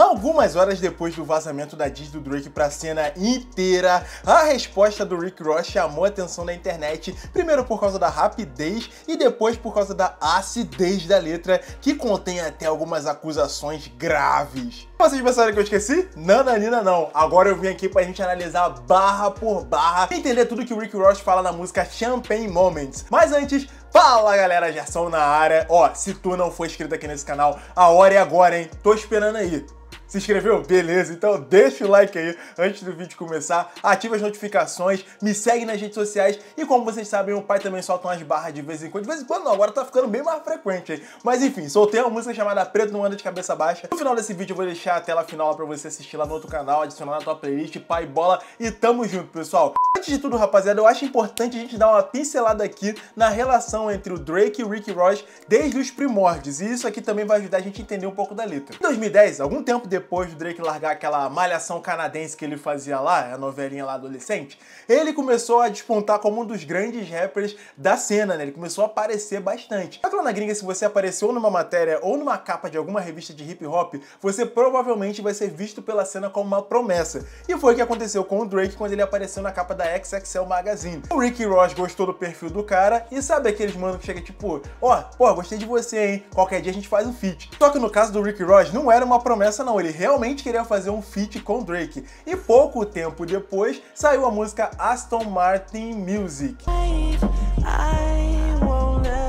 Algumas horas depois do vazamento da diss do Drake pra cena inteira, a resposta do Rick Ross chamou a atenção da internet, primeiro por causa da rapidez e depois por causa da acidez da letra, que contém até algumas acusações graves. Vocês pensaram que eu esqueci? Nananina não. Agora eu vim aqui pra gente analisar barra por barra e entender tudo que o Rick Ross fala na música Champagne Moments. Mas antes, fala galera, Gerson na área. Ó, se tu não for inscrito aqui nesse canal, a hora é agora, hein? Tô esperando aí. Se inscreveu? Beleza, então deixa o like aí antes do vídeo começar, ativa as notificações, me segue nas redes sociais e como vocês sabem, o pai também solta umas barras de vez em quando não, agora tá ficando bem mais frequente aí. Mas enfim, soltei uma música chamada Preto Não Anda de Cabeça Baixa. No final desse vídeo eu vou deixar a tela final pra você assistir lá no outro canal, adicionar na tua playlist, pai bola e tamo junto, pessoal. Antes de tudo, rapaziada, eu acho importante a gente dar uma pincelada aqui na relação entre o Drake e o Rick Ross desde os primórdios, e isso aqui também vai ajudar a gente a entender um pouco da letra. Em 2010, algum tempo depois do Drake largar aquela malhação canadense que ele fazia lá, a novelinha lá adolescente, ele começou a despontar como um dos grandes rappers da cena, né? Ele começou a aparecer bastante. Só que lá na gringa, se você apareceu numa matéria ou numa capa de alguma revista de hip hop, você provavelmente vai ser visto pela cena como uma promessa. E foi o que aconteceu com o Drake quando ele apareceu na capa da XXL Magazine. O Rick Ross gostou do perfil do cara e sabe aqueles mano que chega tipo, ó, pô, gostei de você, hein? Qualquer dia a gente faz um feat. Só que no caso do Rick Ross não era uma promessa não, ele realmente queria fazer um feat com Drake. E pouco tempo depois saiu a música Aston Martin Music.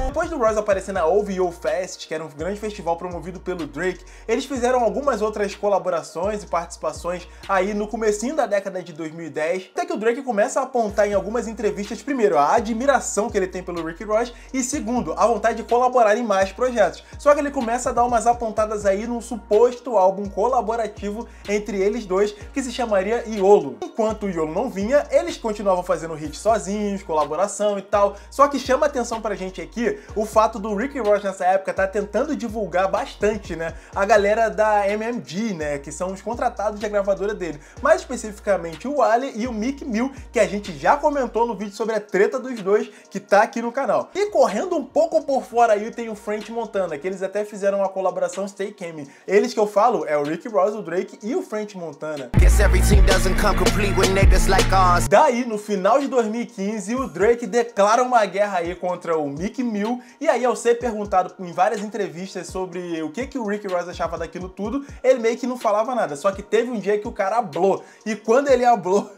Depois do Ross aparecer na OVO Fest, que era um grande festival promovido pelo Drake, eles fizeram algumas outras colaborações e participações aí no comecinho da década de 2010, até que o Drake começa a apontar em algumas entrevistas, primeiro, a admiração que ele tem pelo Rick Ross e segundo, a vontade de colaborar em mais projetos. Só que ele começa a dar umas apontadas aí num suposto álbum colaborativo entre eles dois, que se chamaria YOLO. Enquanto o YOLO não vinha, eles continuavam fazendo hits sozinhos, colaboração e tal, só que chama atenção pra gente aqui o fato do Rick Ross nessa época tá tentando divulgar bastante, né, a galera da MMG, né, que são os contratados da gravadora dele, mais especificamente o Wale e o Meek Mill, que a gente já comentou no vídeo sobre a treta dos dois, que tá aqui no canal. E correndo um pouco por fora aí tem o French Montana, que eles até fizeram uma colaboração Stay Came. Eles que eu falo é o Rick Ross, o Drake e o French Montana. Daí, no final de 2015, o Drake declara uma guerra aí contra o Meek Mill. E aí, ao ser perguntado em várias entrevistas sobre o que o Rick Ross achava daquilo tudo, ele meio que não falava nada. Só que teve um dia que o cara hablou. E quando ele hablou,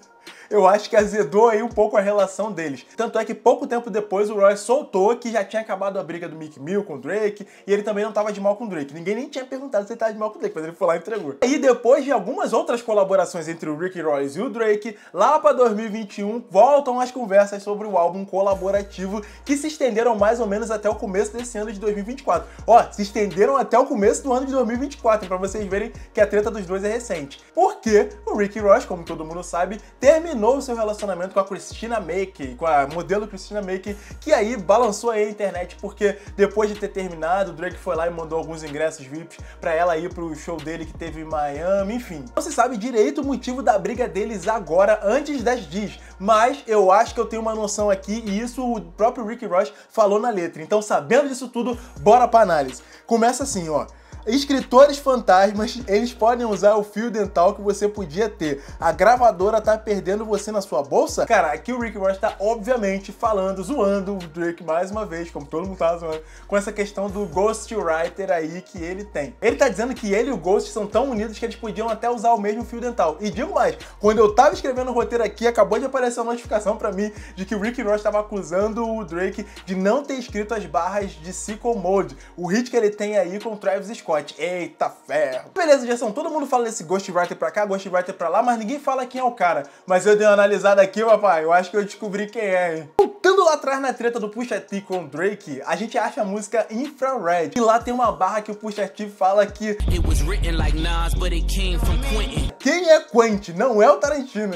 eu acho que azedou aí um pouco a relação deles. Tanto é que pouco tempo depois o Ross soltou que já tinha acabado a briga do Meek Mill com o Drake e ele também não tava de mal com o Drake. Ninguém nem tinha perguntado se ele tava de mal com o Drake, mas ele foi lá e entregou. E depois de algumas outras colaborações entre o Rick Ross e o Drake, lá pra 2021 voltam as conversas sobre o álbum colaborativo que se estenderam mais ou menos até o começo desse ano de 2024. Ó, se estenderam até o começo do ano de 2024, pra vocês verem que a treta dos dois é recente. Porque o Rick Ross, como todo mundo sabe, terminou o seu relacionamento com a Christina Mackey, com a modelo Christina Mackey, que aí balançou aí a internet, porque depois de ter terminado, o Drake foi lá e mandou alguns ingressos VIPs pra ela ir pro show dele que teve em Miami, enfim. Não se sabe direito o motivo da briga deles agora, antes das diss, mas eu acho que eu tenho uma noção aqui e isso o próprio Rick Ross falou na letra. Então, sabendo disso tudo, bora pra análise. Começa assim, ó. Escritores fantasmas, eles podem usar o fio dental que você podia ter. A gravadora tá perdendo você na sua bolsa? Cara, aqui o Rick Ross tá obviamente falando, zoando o Drake mais uma vez, como todo mundo tá zoando, com essa questão do ghostwriter aí que ele tem. Ele tá dizendo que ele e o Ghost são tão unidos que eles podiam até usar o mesmo fio dental. E digo mais, quando eu tava escrevendo o roteiro aqui, acabou de aparecer uma notificação pra mim de que o Rick Ross tava acusando o Drake de não ter escrito as barras de Sicko Mode, o hit que ele tem aí com o Travis Scott. Eita ferro. Beleza, Gerson, todo mundo fala desse ghostwriter pra cá, ghostwriter pra lá, mas ninguém fala quem é o cara. Mas eu dei uma analisada aqui, papai, eu acho que eu descobri quem é, hein? Voltando lá atrás na treta do Pusha T com o Drake, a gente acha a música Infrared. E lá tem uma barra que o Pusha T fala que quem é Quentin? Não é o Tarantino.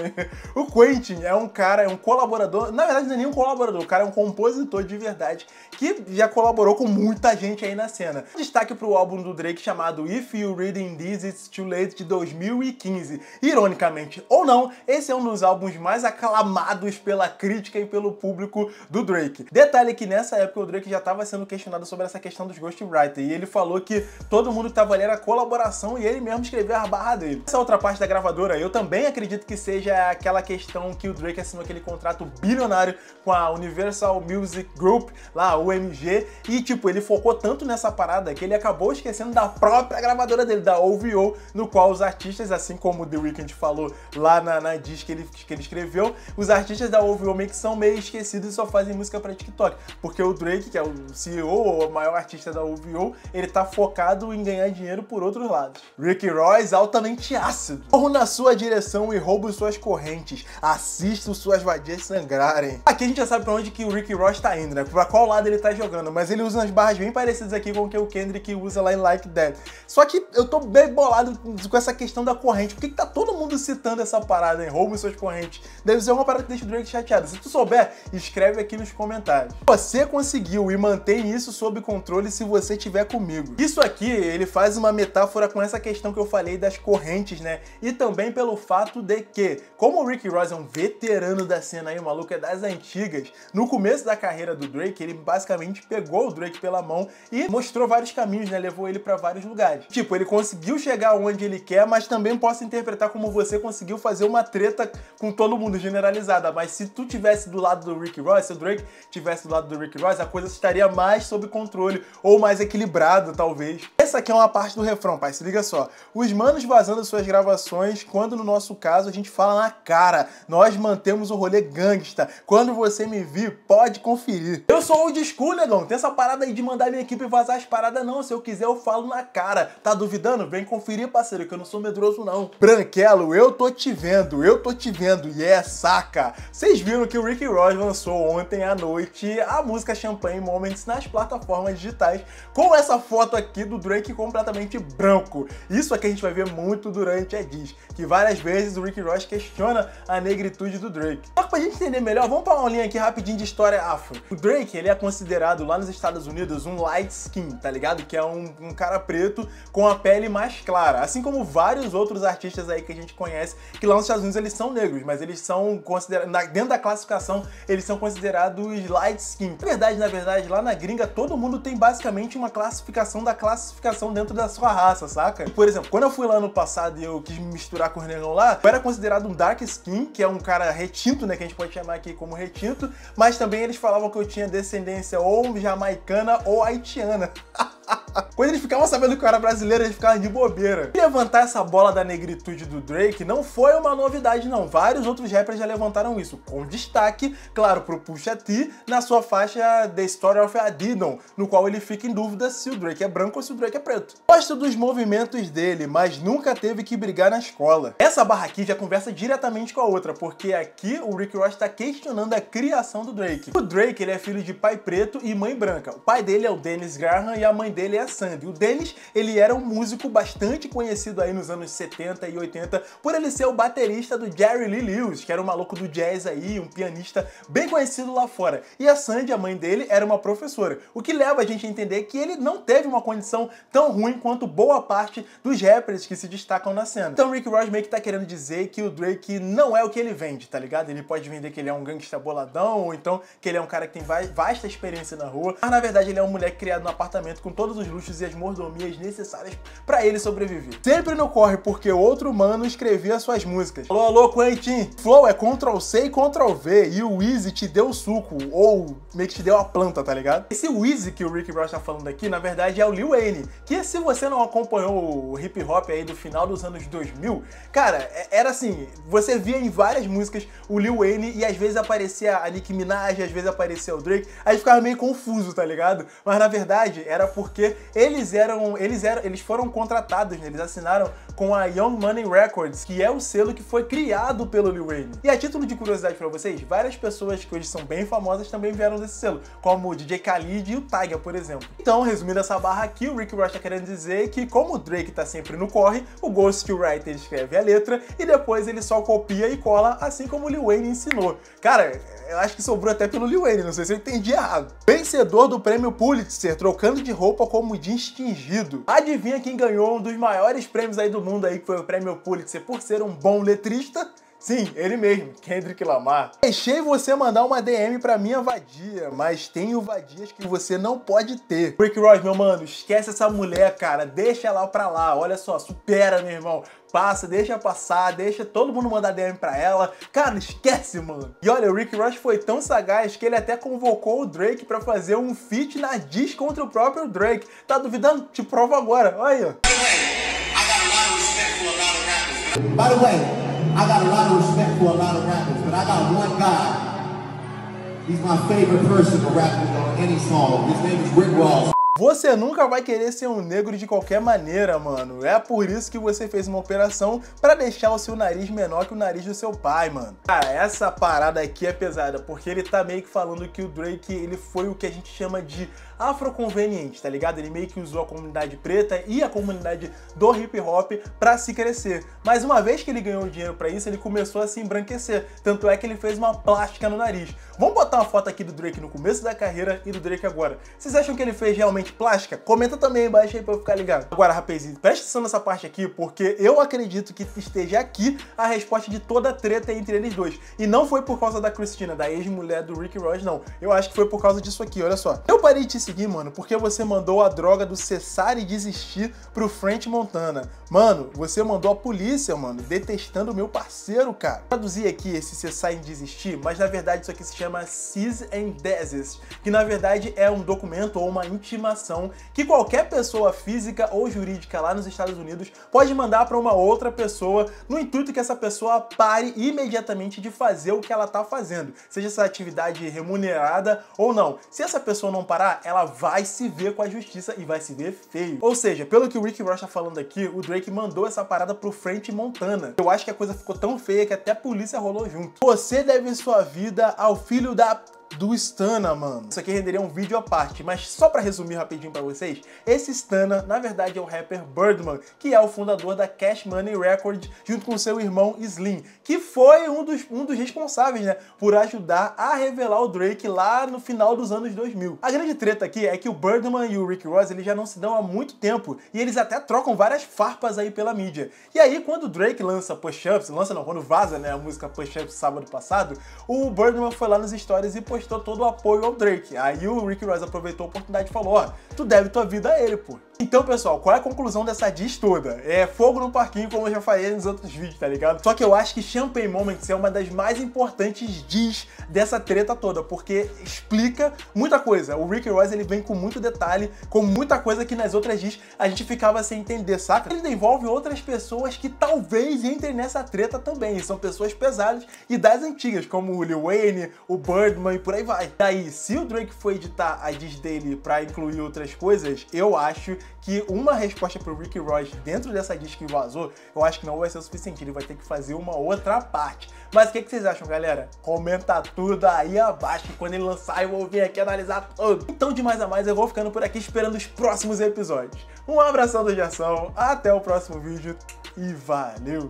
O Quentin é um cara, é um colaborador, na verdade não é nem um colaborador, o cara é um compositor de verdade que já colaborou com muita gente aí na cena. Destaque pro álbum do Drake chamado If You Reading This It's Too Late de 2015. Ironicamente ou não, esse é um dos álbuns mais aclamados pela crítica e pelo público do Drake. Detalhe que nessa época o Drake já estava sendo questionado sobre essa questão dos ghostwriters, e ele falou que todo mundo que tava ali era colaboração e ele mesmo escreveu a barra dele. Essa outra parte da gravadora, eu também acredito que seja aquela questão que o Drake assinou aquele contrato bilionário com a Universal Music Group, lá, UMG, e tipo, ele focou tanto nessa parada que ele acabou esquecendo da própria gravadora dele, da OVO, no qual os artistas, assim como o The Weeknd falou lá na disc que ele escreveu, os artistas da OVO meio que são meio esquecidos e só fazem música pra TikTok, porque o Drake, que é o CEO ou o maior artista da OVO, ele tá focado em ganhar dinheiro por outros lados. Rick Ross, altamente ácido. Corro na sua direção e roubo suas correntes. Assisto suas vadias sangrarem. Aqui a gente já sabe pra onde que o Rick Ross tá indo, né? Pra qual lado ele tá jogando, mas ele usa umas barras bem parecidas aqui com o que o Kendrick usa lá em Like That. Só que eu tô bem bolado com essa questão da corrente. Por que tá todo mundo citando essa parada, hein? Roubo suas correntes. Deve ser uma parada que deixa o Drake chateado. Se tu souber, escreve aqui nos comentários. Você conseguiu e mantém isso sob controle se você tiver comigo. Isso aqui, ele faz uma metáfora com essa questão que eu falei das correntes, né? E também pelo fato de que, como o Rick Ross é um veterano da cena aí, o maluco é das antigas, no começo da carreira do Drake, ele basicamente pegou o Drake pela mão e mostrou vários caminhos, né? Levou ele pra vários lugares. Tipo, ele conseguiu chegar onde ele quer, mas também posso interpretar como você conseguiu fazer uma treta com todo mundo generalizada. Mas se tu tivesse do lado do Rick Ross, se o Drake tivesse do lado do Rick Ross, a coisa estaria mais sob controle ou mais equilibrado, talvez. Essa aqui é uma parte do refrão, pai, se liga só. Os manos vazando suas gravações, quando no nosso caso a gente fala na cara. Nós mantemos o rolê gangsta. Quando você me vir, pode conferir. Eu sou old school, negão. Tem essa parada aí de mandar minha equipe vazar as paradas, não. Se eu quiser, eu falo na cara. Tá duvidando? Vem conferir, parceiro, que eu não sou medroso, não. Branquelo, eu tô te vendo. Eu tô te vendo. E é saca. Vocês viram que o Rick Ross lançou ontem à noite a música Champagne Moments nas plataformas digitais, com essa foto aqui do Drake completamente branco. Isso aqui a gente vai ver muito durante a disc, que várias vezes o Rick Ross questiona a negritude do Drake. Só que pra gente entender melhor, vamos pra uma linha aqui rapidinho de história afro. O Drake, ele é considerado lá nos Estados Unidos um light skin, tá ligado? Que é um cara preto com a pele mais clara, assim como vários outros artistas aí que a gente conhece, que lá nos Estados Unidos eles são negros, mas eles são considerados, dentro da classificação, eles são considerados light skin. Na verdade, lá na gringa, todo mundo tem basicamente uma classificação da classificação dentro da sua raça, saca? Por exemplo, quando eu fui lá no passado e eu quis me misturar com os negão lá, eu era considerado um dark skin, que é um cara retinto, né, que a gente pode chamar aqui como retinto, mas também eles falavam que eu tinha descendência ou jamaicana ou haitiana. Quando eles ficavam sabendo que eu era brasileiro, eles ficavam de bobeira. E levantar essa bola da negritude do Drake não foi uma novidade, não. Vários outros rappers já levantaram isso, com destaque, claro, pro Pusha T, na sua faixa The Story of a Didon, no qual ele fica em dúvida se o Drake é branco ou se o Drake é preto. Gosto dos movimentos dele, mas nunca teve que brigar na escola. Essa barra aqui já conversa diretamente com a outra, porque aqui o Rick Ross está questionando a criação do Drake. O Drake, ele é filho de pai preto e mãe branca. O pai dele é o Dennis Graham e a mãe dele é a Sandy. O Dennis, ele era um músico bastante conhecido aí nos anos 70 e 80 por ele ser o baterista do Jerry Lee Lewis, que era um maluco do jazz aí, um pianista bem conhecido lá fora. E a Sandy, a mãe dele, era uma professora, o que leva a gente a entender que ele não teve uma condição tão ruim quanto boa parte dos rappers que se destacam na cena. Então Rick Ross meio que tá querendo dizer que o Drake não é o que ele vende, tá ligado? Ele pode vender que ele é um gangsta boladão, ou então que ele é um cara que tem vasta experiência na rua, mas na verdade ele é um moleque criado num apartamento com todos os luxos e as mordomias necessárias pra ele sobreviver. Sempre no corre porque outro mano escrevia suas músicas. Alô, alô, Quentin! Flow é Ctrl+C e Ctrl+V e o Weezy te deu o suco, ou meio que te deu a planta, tá ligado? Esse Weezy que o Rick Ross tá falando aqui, na verdade é o Lil Wayne, que se você não acompanhou o hip hop aí do final dos anos 2000, cara, era assim, você via em várias músicas o Lil Wayne e às vezes aparecia a Nicki Minaj, às vezes aparecia o Drake, aí ficava meio confuso, tá ligado? Mas na verdade era porque eles foram contratados, né? Eles assinaram com a Young Money Records, que é o selo que foi criado pelo Lil Wayne. E a título de curiosidade pra vocês, várias pessoas que hoje são bem famosas também vieram desse selo, como o DJ Khalid e o Tyga, por exemplo. Então, resumindo essa barra aqui, o Rick Ross tá querendo dizer que como o Drake tá sempre no corre, o ghostwriter escreve a letra e depois ele só copia e cola, assim como o Lil Wayne ensinou. Cara, eu acho que sobrou até pelo Lil Wayne, não sei se eu entendi errado. Vencedor do prêmio Pulitzer, trocando de roupa como distinguido. Adivinha quem ganhou um dos maiores prêmios aí do mundo aí, que foi o prêmio Pulitzer por ser um bom letrista? Sim, ele mesmo, Kendrick Lamar. Deixei você mandar uma DM pra minha vadia, mas tenho vadias que você não pode ter. Rick Ross, meu mano, esquece essa mulher, cara, deixa ela pra lá, olha só, supera, meu irmão. Passa, deixa passar, deixa todo mundo mandar DM pra ela. Cara, esquece, mano. E olha, o Rick Ross foi tão sagaz que ele até convocou o Drake pra fazer um feat na diss contra o próprio Drake. Tá duvidando? Te provo agora, olha aí, ó. By the way, I got a lot of respect for a lot of rappers, but I got one guy. He's my favorite person to rap with on any song. His name is Rick Ross. Você nunca vai querer ser um negro de qualquer maneira, mano. É por isso que você fez uma operação pra deixar o seu nariz menor que o nariz do seu pai, mano. Cara, essa parada aqui é pesada, porque ele tá meio que falando que o Drake, ele foi o que a gente chama de afroconveniente, tá ligado? Ele meio que usou a comunidade preta e a comunidade do hip hop pra se crescer. Mas uma vez que ele ganhou dinheiro pra isso, ele começou a se embranquecer. Tanto é que ele fez uma plástica no nariz. Vamos botar uma foto aqui do Drake no começo da carreira e do Drake agora. Vocês acham que ele fez realmente plástica? Comenta também aí embaixo aí pra eu ficar ligado. Agora, rapazinho, presta atenção nessa parte aqui, porque eu acredito que esteja aqui a resposta de toda a treta entre eles dois. E não foi por causa da Christina, da ex-mulher do Rick Ross, não. Eu acho que foi por causa disso aqui, olha só. Eu parei de te seguir, mano, porque você mandou a droga do cessar e desistir pro French Montana. Mano, você mandou a polícia, mano, detestando o meu parceiro, cara. Vou traduzir aqui esse cessar e desistir, mas na verdade isso aqui se chama Cease and Desist, que na verdade é um documento ou uma intimação que qualquer pessoa física ou jurídica lá nos Estados Unidos pode mandar para uma outra pessoa no intuito que essa pessoa pare imediatamente de fazer o que ela tá fazendo, seja essa atividade remunerada ou não. Se essa pessoa não parar, ela vai se ver com a justiça e vai se ver feio. Ou seja, pelo que o Rick Ross tá falando aqui, o Drake mandou essa parada pro French Montana. Eu acho que a coisa ficou tão feia que até a polícia rolou junto. Você deve sua vida ao filho do Stunna, mano. Isso aqui renderia um vídeo à parte, mas só pra resumir rapidinho pra vocês, esse Stunna, na verdade, é o rapper Birdman, que é o fundador da Cash Money Records, junto com seu irmão Slim, que foi um dos responsáveis, né, por ajudar a revelar o Drake lá no final dos anos 2000. A grande treta aqui é que o Birdman e o Rick Ross, eles já não se dão há muito tempo, e eles até trocam várias farpas aí pela mídia. E aí, quando o Drake lança Push-Ups, quando vaza, né, a música Push-Ups sábado passado, o Birdman foi lá nos stories e postou todo o apoio ao Drake. Aí o Rick Ross aproveitou a oportunidade e falou, ó, tu deve tua vida a ele, pô. Então, pessoal, qual é a conclusão dessa diss toda? É fogo no parquinho, como eu já falei nos outros vídeos, tá ligado? Só que eu acho que Champagne Moments é uma das mais importantes diss dessa treta toda, porque explica muita coisa. O Rick Ross, ele vem com muito detalhe, com muita coisa que nas outras diss a gente ficava sem entender, saca? Ele envolve outras pessoas que talvez entrem nessa treta também, e são pessoas pesadas e das antigas, como o Lil Wayne, o Birdman e por aí vai. Daí, se o Drake for editar a diss dele pra incluir outras coisas, eu acho que uma resposta pro Rick Ross dentro dessa diss que vazou, eu acho que não vai ser o suficiente, ele vai ter que fazer uma outra parte. Mas o que vocês acham, galera? Comenta tudo aí abaixo, que quando ele lançar eu vou vir aqui analisar tudo. Então, de mais a mais, eu vou ficando por aqui esperando os próximos episódios. Um abração do Gerson, até o próximo vídeo e valeu!